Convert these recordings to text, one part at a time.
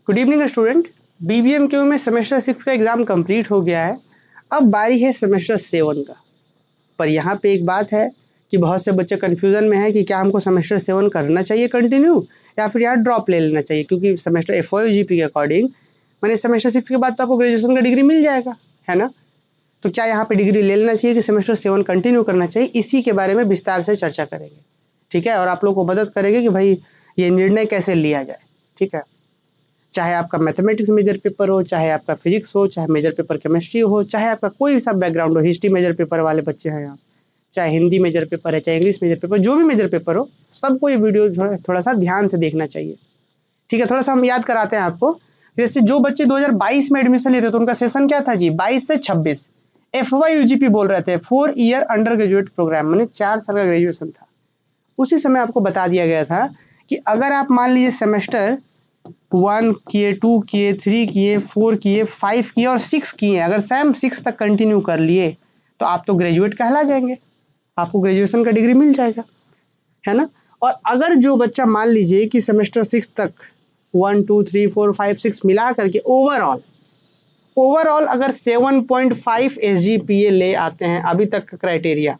Good evening student. BBMQ में semester 6 का exam complete हो गया है। अब बारी है सेमेस्टर 7 का। पर यहाँ पे एक बात है कि बहुत से बच्चे कन्फ्यूज़न में हैं कि क्या हमको सेमेस्टर 7 करना चाहिए कंटिन्यू या फिर यहाँ ड्रॉप ले लेना चाहिए, क्योंकि सेमेस्टर FOUGP के अकॉर्डिंग मैंने सेमेस्टर 6 के बाद तो आपको ग्रेजुएशन का डिग्री मिल जाएगा, है ना। तो क्या यहाँ पे डिग्री ले लेना चाहिए कि सेमेस्टर 7 कंटिन्यू करना चाहिए, इसी के बारे में विस्तार से चर्चा करेंगे, ठीक है। और आप लोग को मदद करेंगे कि भाई ये निर्णय कैसे लिया जाए, ठीक है। चाहे आपका मैथमेटिक्स मेजर पेपर हो, चाहे आपका फिजिक्स हो, चाहे मेजर पेपर केमिस्ट्री हो, चाहे आपका कोई सा बैकग्राउंड हो, हिस्ट्री मेजर पेपर वाले बच्चे हैं आप, चाहे हिंदी मेजर पेपर है, चाहे इंग्लिश मेजर पेपर, जो भी मेजर पेपर हो, सबको ये वीडियो थोड़ा सा ध्यान से देखना चाहिए, ठीक है। थोड़ा सा हम याद कराते हैं आपको। जैसे जो बच्चे 2022 में एडमिशन लेते तो उनका सेशन क्या था जी, 22 से 26 FYUGP बोल रहे थे, 4 ईयर अंडर ग्रेजुएट प्रोग्राम, मैंने 4 साल का ग्रेजुएशन था। उसी समय आपको बता दिया गया था कि अगर आप मान लीजिए सेमेस्टर 1 किए, 2 किए, 3 किए, 4 किए, 5 किए और 6 किए, अगर सेम 6 तक कंटिन्यू कर लिए तो आप तो ग्रेजुएट कहला जाएंगे, आपको ग्रेजुएशन का डिग्री मिल जाएगा, है ना। और अगर जो बच्चा मान लीजिए कि सेमेस्टर 6 तक 1 2 3 4 5 6 मिला करके ओवरऑल अगर 7.5 SGPA ले आते हैं, अभी तक का क्राइटेरिया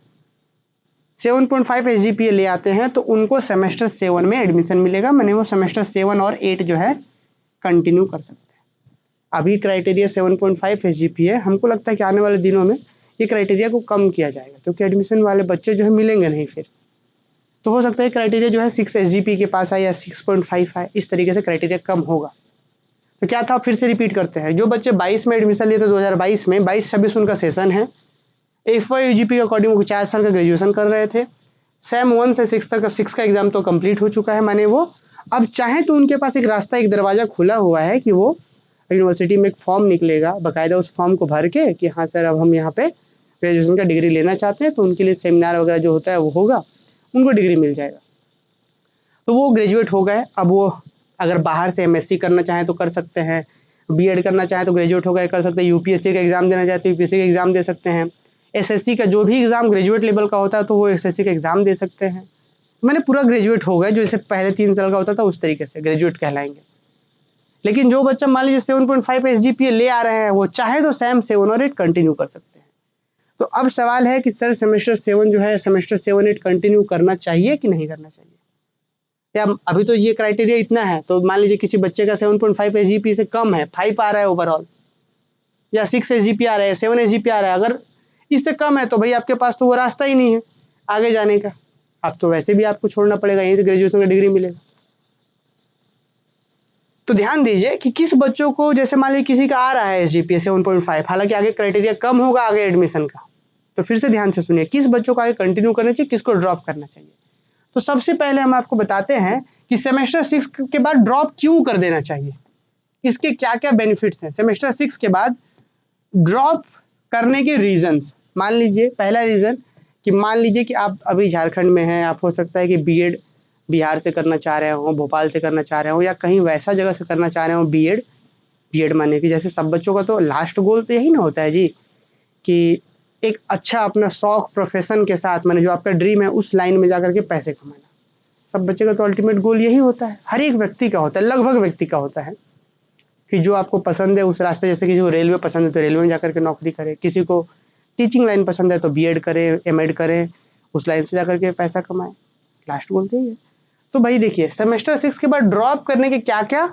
7.5 SGPA ले आते हैं, तो उनको सेमेस्टर 7 में एडमिशन मिलेगा, मैंने वो सेमेस्टर 7 और 8 जो है कंटिन्यू कर सकते हैं। अभी क्राइटेरिया 7.5 SGPA, हमको लगता है कि आने वाले दिनों में ये क्राइटेरिया को कम किया जाएगा, क्योंकि एडमिशन वाले बच्चे जो है मिलेंगे नहीं फिर, तो हो सकता है क्राइटेरिया जो है 6 SGPA के पास आए या 6.5 आए, इस तरीके से क्राइटेरिया कम होगा। तो क्या था, फिर से रिपीट करते हैं। जो बच्चे 22 में एडमिशन लिए थे 2022 में, 22-26 उनका सेशन है। FYUGP के अकॉर्डिंग वो 4 साल का ग्रेजुएशन कर रहे थे। सेम 1 से 6 तक 6 का एग्जाम तो कंप्लीट हो चुका है, माने वो अब चाहे तो उनके पास एक रास्ता, एक दरवाज़ा खुला हुआ है कि वो यूनिवर्सिटी में एक फॉर्म निकलेगा, बाकायदा उस फॉर्म को भर के कि हाँ सर अब हम यहाँ पे ग्रेजुएशन का डिग्री लेना चाहते हैं, तो उनके लिए सेमिनार वगैरह जो होता है वो होगा, उनको डिग्री मिल जाएगा, तो वो ग्रेजुएट हो गए। अब वो अगर बाहर से MSc करना चाहें तो कर सकते हैं, BEd करना चाहें तो ग्रेजुएट हो गए कर सकते हैं, UPSC का एग्ज़ाम देना चाहते हैं UPSC का एग्ज़ाम दे सकते हैं, SSC का जो भी एग्ज़ाम ग्रेजुएट लेवल का होता है तो वो SSC का एग्ज़ाम दे सकते हैं। मैंने पूरा ग्रेजुएट हो गए, जो जैसे पहले 3 साल का होता था उस तरीके से ग्रेजुएट कहलाएंगे। लेकिन जो बच्चा मान लीजिए 7.5 SGPA ले आ रहे हैं, वो चाहे तो सेम 7 और 8 कंटिन्यू कर सकते हैं। तो अब सवाल है कि सर सेमेस्टर 7 जो है, सेमेस्टर 7-8 कंटिन्यू करना चाहिए कि नहीं करना चाहिए, या अभी तो ये क्राइटेरिया इतना है, तो मान लीजिए किसी बच्चे का 7.5 SGPA से कम है, 5 आ रहा है ओवरऑल, या 6 SGPA आ रहा है, 7 SGPA आ रहा है, अगर इससे कम है तो भाई आपके पास तो वो रास्ता ही नहीं है आगे जाने का, अब तो वैसे भी आपको छोड़ना पड़ेगा, यहीं से ग्रेजुएशन का डिग्री मिलेगा। तो ध्यान दीजिए कि किस बच्चों को, जैसे मान लीजिए किसी का आ रहा है SGPA 7.5, हालांकि आगे क्राइटेरिया कम होगा आगे एडमिशन का, तो फिर से ध्यान से सुनिए, किस बच्चों को आगे कंटिन्यू करना चाहिए, किसको ड्रॉप करना चाहिए। तो सबसे पहले हम आपको बताते हैं कि सेमेस्टर 6 के बाद ड्रॉप क्यों कर देना चाहिए, इसके क्या क्या बेनिफिट्स हैं सेमेस्टर 6 के बाद ड्रॉप करने के रीजंस। मान लीजिए पहला रीज़न कि मान लीजिए कि आप अभी झारखंड में हैं, आप हो सकता है कि BEd बिहार से करना चाह रहे हो, भोपाल से करना चाह रहे हो, या कहीं वैसा जगह से करना चाह रहे हो BEd माने कि जैसे सब बच्चों का तो लास्ट गोल तो यही ना होता है जी, कि एक अच्छा अपना शौक प्रोफेशन के साथ, मैंने जो आपका ड्रीम है उस लाइन में जाकर के पैसे कमाना। सब बच्चे का तो अल्टीमेट गोल यही होता है, हर एक व्यक्ति का होता है, लगभग व्यक्ति का होता है कि जो आपको पसंद है उस रास्ते, जैसे किसी को रेलवे पसंद है तो रेलवे में जाकर के नौकरी करे, किसी को टीचिंग लाइन पसंद है तो BEd करे, MAd करे, उस लाइन से जाकर के पैसा कमाए, लास्ट गोल तो यही है। तो भाई देखिए सेमेस्टर 6 के बाद ड्रॉप करने के क्या क्या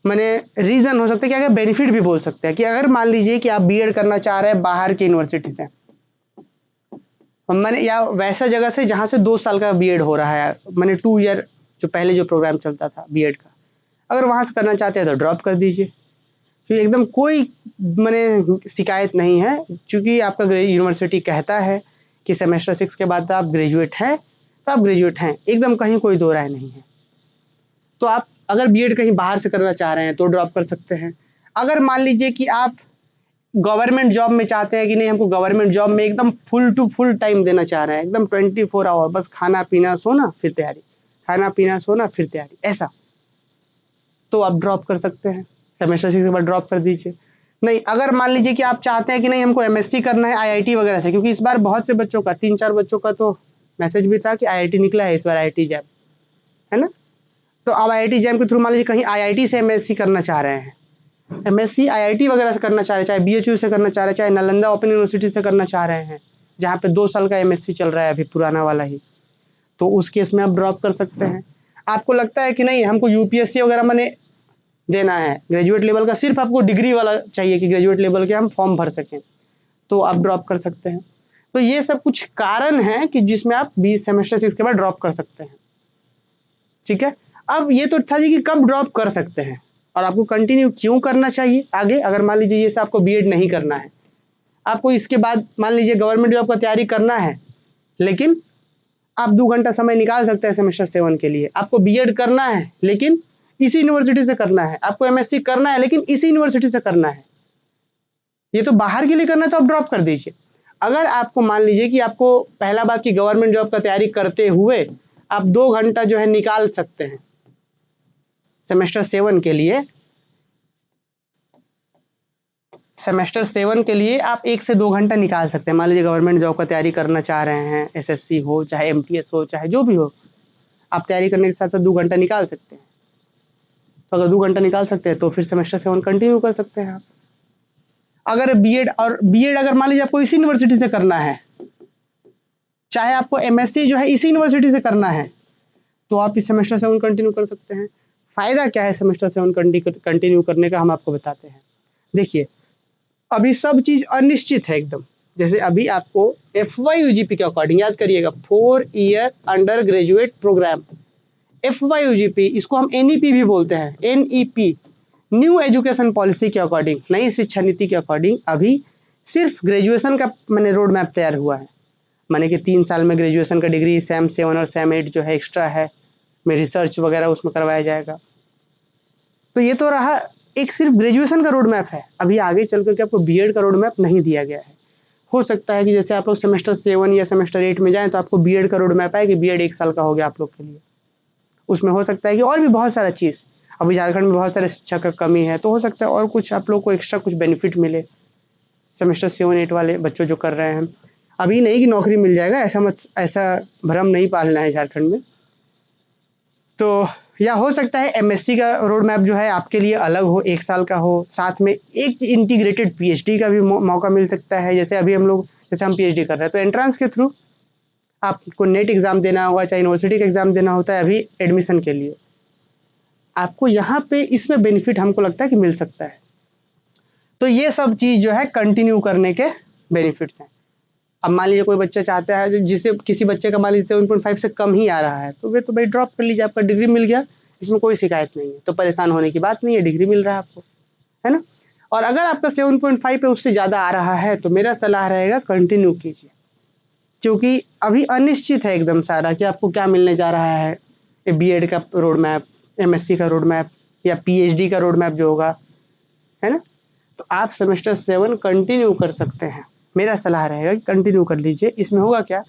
मैंने रीज़न हो सकते हैं, क्या क्या बेनिफिट भी बोल सकते हैं। कि अगर मान लीजिए कि आप BEd करना चाह रहे हैं बाहर की यूनिवर्सिटी से, मैंने या वैसा जगह से जहाँ से 2 साल का BEd हो रहा है, मैंने 2 ईयर जो पहले जो प्रोग्राम चलता था BEd का, अगर वहाँ से करना चाहते हैं तो ड्रॉप कर दीजिए, तो एकदम कोई मैंने शिकायत नहीं है, क्योंकि आपका यूनिवर्सिटी कहता है कि सेमेस्टर 6 के बाद आप ग्रेजुएट हैं तो आप ग्रेजुएट हैं, एकदम कहीं कोई दो राय नहीं है। तो आप अगर BEd कहीं बाहर से करना चाह रहे हैं तो ड्रॉप कर सकते हैं। अगर मान लीजिए कि आप गवर्नमेंट जॉब में चाहते हैं कि नहीं, हमको गवर्नमेंट जॉब में एकदम फुल टू फुल टाइम देना चाह रहे हैं, एकदम 24 आवर, बस खाना पीना सोना फिर तैयारी, खाना पीना सोना फिर तैयारी, ऐसा, तो आप ड्रॉप कर सकते हैं, सेमेस्टर 6 के बाद ड्रॉप कर दीजिए। नहीं, अगर मान लीजिए कि आप चाहते हैं कि नहीं हमको MSc करना है IIT वगैरह से, क्योंकि इस बार बहुत से बच्चों का, 3-4 बच्चों का तो मैसेज भी था कि IIT निकला है इस बार, IIT जैब, है ना। तो अब IIT JAM के थ्रू मान लीजिए कहीं IIT से MSc करना चाह रहे हैं, MSc IIT वगैरह से करना चाह रहे हैं, चाहे BHU से करना चाह रहे हैं, चाहे नालंदा ओपन यूनिवर्सिटी से करना चाह रहे हैं, जहाँ पे 2 साल का MSc चल रहा है अभी पुराना वाला ही, तो उस केस में आप ड्रॉप कर सकते हैं। आपको लगता है कि नहीं हमको UPSC वगैरह मैंने देना है, ग्रेजुएट लेवल का सिर्फ आपको डिग्री वाला चाहिए कि ग्रेजुएट लेवल के हम फॉर्म भर सकें, तो आप ड्रॉप कर सकते हैं। तो ये सब कुछ कारण हैं कि जिसमें आप 20 सेमेस्टर 6 के बाद ड्रॉप कर सकते हैं। ठीक है, अब ये तो था जी कि कब ड्रॉप कर सकते हैं और आपको कंटिन्यू क्यों करना चाहिए आगे। अगर मान लीजिए ये आपको बीएड नहीं करना है, आपको इसके बाद मान लीजिए गवर्नमेंट जॉब का तैयारी करना है, लेकिन आप 2 घंटा समय निकाल सकते हैं सेमेस्टर 7 के लिए। आपको बीएड करना है लेकिन इसी यूनिवर्सिटी से करना है, आपको एमएससी करना है लेकिन इसी यूनिवर्सिटी से करना है, ये तो बाहर के लिए करना है तो आप ड्रॉप कर दीजिए। अगर आपको मान लीजिए कि आपको पहला बात कि गवर्नमेंट जॉब का तैयारी करते हुए आप 2 घंटा जो है निकाल सकते हैं सेमेस्टर 7 के लिए, सेमेस्टर 7 के लिए आप 1 से 2 घंटा निकाल सकते हैं। मान लीजिए गवर्नमेंट जॉब का तैयारी करना चाह रहे हैं, एसएससी हो चाहे एमटीएस हो चाहे जो भी हो, आप तैयारी करने के साथ साथ 2 घंटा निकाल सकते हैं। तो अगर 2 घंटा निकाल सकते हैं तो फिर सेमेस्टर 7 कंटिन्यू कर सकते हैं आप। अगर बीएड अगर मान लीजिए आपको इसी यूनिवर्सिटी से करना है, चाहे आपको एमएससी जो है इसी यूनिवर्सिटी से करना है, तो आप इस सेमेस्टर 7 कंटिन्यू कर सकते हैं। फ़ायदा क्या है सेमेस्टर 7 कंटिन्यू करने का, हम आपको बताते हैं। देखिए अभी सब चीज़ अनिश्चित है एकदम। जैसे अभी आपको FYUGP के अकॉर्डिंग याद करिएगा, 4 year undergraduate programme, FYUGP इसको हम NEP भी बोलते हैं, NEP न्यू एजुकेशन पॉलिसी के अकॉर्डिंग, नई शिक्षा नीति के अकॉर्डिंग अभी सिर्फ ग्रेजुएशन का मैंने रोड मैप तैयार हुआ है। माने कि 3 साल में ग्रेजुएशन का डिग्री SAM 7 और SAM 8 जो है एक्स्ट्रा है, में रिसर्च वगैरह उसमें करवाया जाएगा। तो ये तो रहा एक सिर्फ ग्रेजुएशन का रोड मैप है। अभी आगे चल करके आपको बीएड का रोड मैप नहीं दिया गया है। हो सकता है कि जैसे आप लोग सेमेस्टर 7 या सेमेस्टर 8 में जाएँ तो आपको बीएड का रोड मैप आए कि बीएड 1 साल का हो गया आप लोग के लिए। उसमें हो सकता है कि और भी बहुत सारा चीज़, अभी झारखंड में बहुत सारे शिक्षक का कमी है, तो हो सकता है और कुछ आप लोग को एक्स्ट्रा कुछ बेनिफिट मिले सेमेस्टर 7-8 वाले बच्चों जो कर रहे हैं। अभी नहीं कि नौकरी मिल जाएगा, ऐसा भ्रम नहीं पालना है झारखंड में। तो या हो सकता है एमएससी का रोड मैप जो है आपके लिए अलग हो, 1 साल का हो, साथ में एक इंटीग्रेटेड पीएचडी का भी मौका मिल सकता है। जैसे अभी हम लोग जैसे हम पीएचडी कर रहे हैं तो एंट्रेंस के थ्रू आपको नेट एग्ज़ाम देना होगा, चाहे यूनिवर्सिटी का एग्ज़ाम देना होता है अभी एडमिशन के लिए, आपको यहाँ पे इसमें बेनिफिट हमको लगता है कि मिल सकता है। तो ये सब चीज़ जो है कंटिन्यू करने के बेनिफिट्स हैं। अब मान लीजिए कोई बच्चा चाहता है जिसे किसी बच्चे का मान लीजिए 7.5 से कम ही आ रहा है, तो वे तो भाई ड्रॉप कर लीजिए, आपका डिग्री मिल गया, इसमें कोई शिकायत नहीं है, तो परेशान होने की बात नहीं है, डिग्री मिल रहा है आपको, है ना। और अगर आपका 7.5 पे उससे ज़्यादा आ रहा है तो मेरा सलाह रहेगा कंटिन्यू कीजिए, क्योंकि अभी अनिश्चित है एकदम सारा कि आपको क्या मिलने जा रहा है। बीएड का रोड मैप, एमएससी का रोड मैप या पीएचडी का रोड मैप जो होगा, है ना। तो आप सेमेस्टर 7 कंटिन्यू कर सकते हैं, मेरा सलाह रहेगा कि कंटिन्यू कर लीजिए। इसमें होगा क्या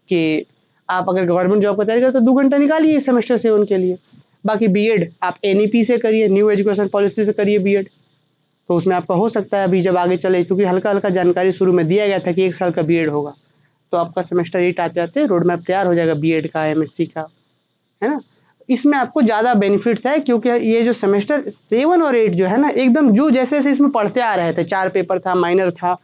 कि आप अगर गवर्नमेंट जॉब का तैयारी करते तो 2 घंटा निकालिए सेमेस्टर 7 के लिए। बाकी बीएड आप एनईपी से करिए, न्यू एजुकेशन पॉलिसी से करिए बीएड, तो उसमें आपका हो सकता है अभी जब आगे चले, क्योंकि हल्का-हल्का जानकारी शुरू में दिया गया था कि 1 साल का बीएड होगा, तो आपका सेमेस्टर 8 आते-आते रोड मैप तैयार हो जाएगा बीएड का, एमएससी का, है ना। इसमें आपको ज़्यादा बेनिफिट्स है क्योंकि ये जो सेमेस्टर 7 और 8 जो है ना एकदम जो जैसे-जैसे इसमें पढ़ते आ रहे थे, 4 पेपर था, माइनर था,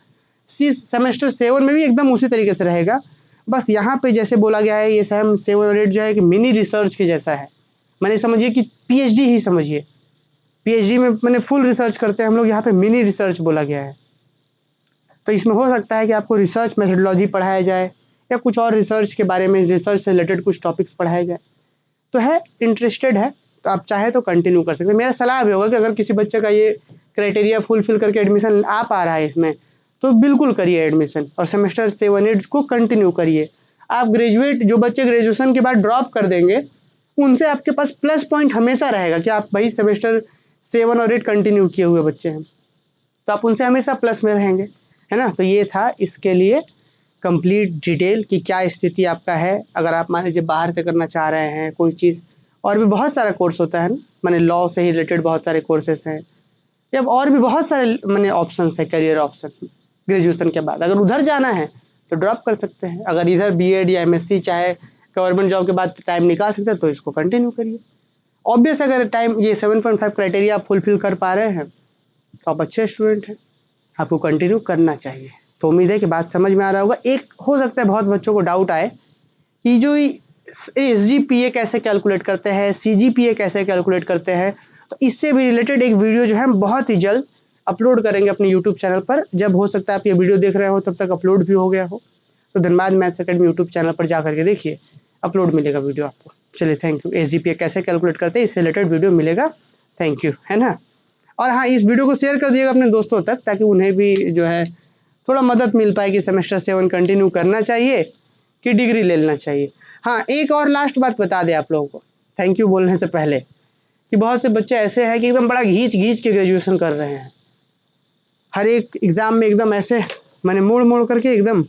सेमेस्टर 7 में भी एकदम उसी तरीके से रहेगा। बस यहाँ पे जैसे बोला गया है ये सेम 7 और 8 जो है कि मिनी रिसर्च के जैसा है, माने समझिए कि पीएचडी ही समझिए। पीएचडी में मैंने फुल रिसर्च करते हैं हम लोग, यहाँ पे मिनी रिसर्च बोला गया है। तो इसमें हो सकता है कि आपको रिसर्च मेथोडोलॉजी पढ़ाया जाए या कुछ और रिसर्च के बारे में, रिसर्च से रिलेटेड कुछ टॉपिक्स पढ़ाए जाए। तो है इंटरेस्टेड है तो आप चाहे तो कंटिन्यू कर सकते हैं। मेरा सलाह भी होगा कि अगर किसी बच्चे का ये क्राइटेरिया फुलफिल करके एडमिशन आ पा रहा है इसमें, तो बिल्कुल करिए एडमिशन और सेमेस्टर 7-8 को कंटिन्यू करिए। आप ग्रेजुएट जो बच्चे ग्रेजुएशन के बाद ड्रॉप कर देंगे, उनसे आपके पास प्लस पॉइंट हमेशा रहेगा कि आप भाई सेमेस्टर 7 और 8 कंटिन्यू किए हुए बच्चे हैं, तो आप उनसे हमेशा प्लस में रहेंगे, है ना। तो ये था इसके लिए कंप्लीट डिटेल कि क्या स्थिति आपका है। अगर आप मान लीजिए बाहर से करना चाह रहे हैं कोई चीज़, और भी बहुत सारा कोर्स होता है ना, माने लॉ से ही रिलेटेड बहुत सारे कोर्सेस हैं, या और भी बहुत सारे माने ऑप्शंस है, करियर ऑप्शन ग्रेजुएशन के बाद। अगर उधर जाना है तो ड्रॉप कर सकते हैं, अगर इधर बीएड या एमएससी चाहे गवर्नमेंट जॉब के बाद टाइम निकाल सकते हैं तो इसको कंटिन्यू करिए। ऑब्वियस अगर टाइम ये 7.5 क्राइटेरिया आप फुलफिल कर पा रहे हैं तो आप अच्छे स्टूडेंट हैं, आपको कंटिन्यू करना चाहिए। तो उम्मीद है कि बात समझ में आ रहा होगा। एक हो सकता है बहुत बच्चों को डाउट आए कि जो SGPA कैसे कैलकुलेट करते हैं, CGPA कैसे कैलकुलेट करते हैं, तो इससे भी रिलेटेड एक वीडियो जो है हम बहुत ही जल्द अपलोड करेंगे अपने यूट्यूब चैनल पर। जब हो सकता है आप ये वीडियो देख रहे हो तब तक अपलोड भी हो गया हो, तो Dhanbad maths academy YouTube channel पर जा करके देखिए, अपलोड मिलेगा वीडियो आपको। चलिए थैंक यू। SGPA कैसे कैलकुलेट करते हैं इससे रिलेटेड वीडियो मिलेगा, थैंक यू, है ना। और हाँ, इस वीडियो को शेयर कर दिएगा अपने दोस्तों तक ताकि उन्हें भी जो है थोड़ा मदद मिल पाए कि सेमेस्टर 7 कंटिन्यू करना चाहिए कि डिग्री ले लेना चाहिए। हाँ, एक और लास्ट बात बता दें आप लोगों को थैंक यू बोलने से पहले, कि बहुत से बच्चे ऐसे हैं कि एकदम बड़ा घींच घींच के ग्रेजुएशन कर रहे हैं, हर एक एग्जाम में एकदम ऐसे मैंने मोड़ मोड़ करके एकदम।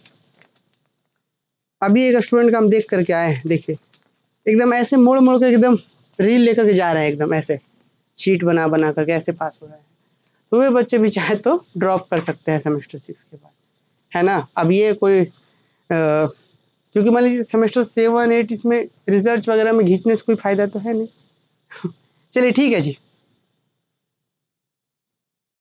अभी एक स्टूडेंट का हम देख करके आए हैं, देखिए एकदम ऐसे मोड़ मोड़ के एकदम रील लेकर के जा रहे हैं, एकदम ऐसे शीट बना बना करके ऐसे पास हो रहे हैं। तो वे बच्चे भी चाहे तो ड्रॉप कर सकते हैं सेमेस्टर 6 के बाद, है ना। अब ये कोई क्योंकि मान लीजिए सेमेस्टर 7 8 इसमें रिसर्च वगैरह में घींचने से कोई फायदा तो है नहीं। चलिए ठीक है जी।